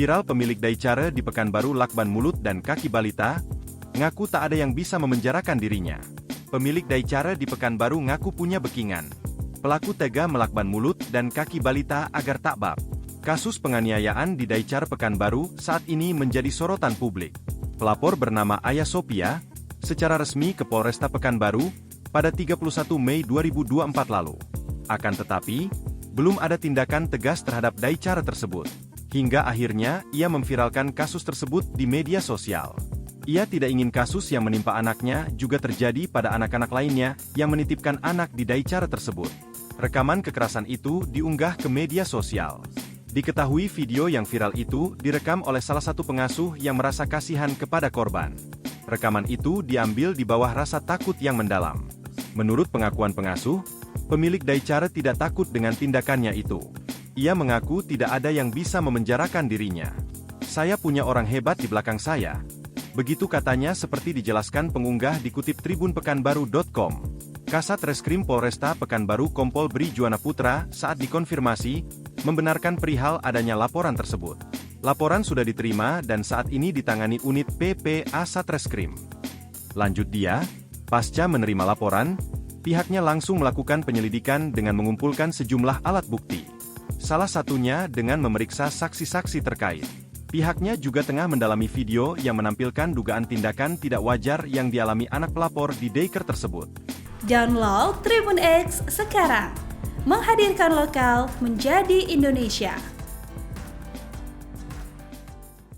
Viral pemilik daycare di Pekanbaru lakban mulut dan kaki balita, ngaku tak ada yang bisa memenjarakan dirinya. Pemilik daycare di Pekanbaru ngaku punya backingan. Pelaku tega melakban mulut dan kaki balita agar tak bab. Kasus penganiayaan di daycare Pekanbaru saat ini menjadi sorotan publik. Pelapor bernama Aya Sophia, secara resmi ke Polresta Pekanbaru, pada 31 Mei 2024 lalu. Akan tetapi, belum ada tindakan tegas terhadap daycare tersebut. Hingga akhirnya, ia memviralkan kasus tersebut di media sosial. Ia tidak ingin kasus yang menimpa anaknya juga terjadi pada anak-anak lainnya yang menitipkan anak di daycare tersebut. Rekaman kekerasan itu diunggah ke media sosial. Diketahui video yang viral itu direkam oleh salah satu pengasuh yang merasa kasihan kepada korban. Rekaman itu diambil di bawah rasa takut yang mendalam. Menurut pengakuan pengasuh, pemilik daycare tidak takut dengan tindakannya itu. Ia mengaku tidak ada yang bisa memenjarakan dirinya. "Saya punya orang hebat di belakang saya." Begitu katanya seperti dijelaskan pengunggah dikutip tribunpekanbaru.com. Kasat Reskrim Polresta Pekanbaru Kompol Bri Juwana Putra saat dikonfirmasi, membenarkan perihal adanya laporan tersebut. Laporan sudah diterima dan saat ini ditangani unit PPA Satreskrim. Lanjut dia, pasca menerima laporan, pihaknya langsung melakukan penyelidikan dengan mengumpulkan sejumlah alat bukti. Salah satunya dengan memeriksa saksi-saksi terkait. Pihaknya juga tengah mendalami video yang menampilkan dugaan tindakan tidak wajar yang dialami anak pelapor di daycare tersebut. Download Tribun X sekarang, menghadirkan lokal menjadi Indonesia.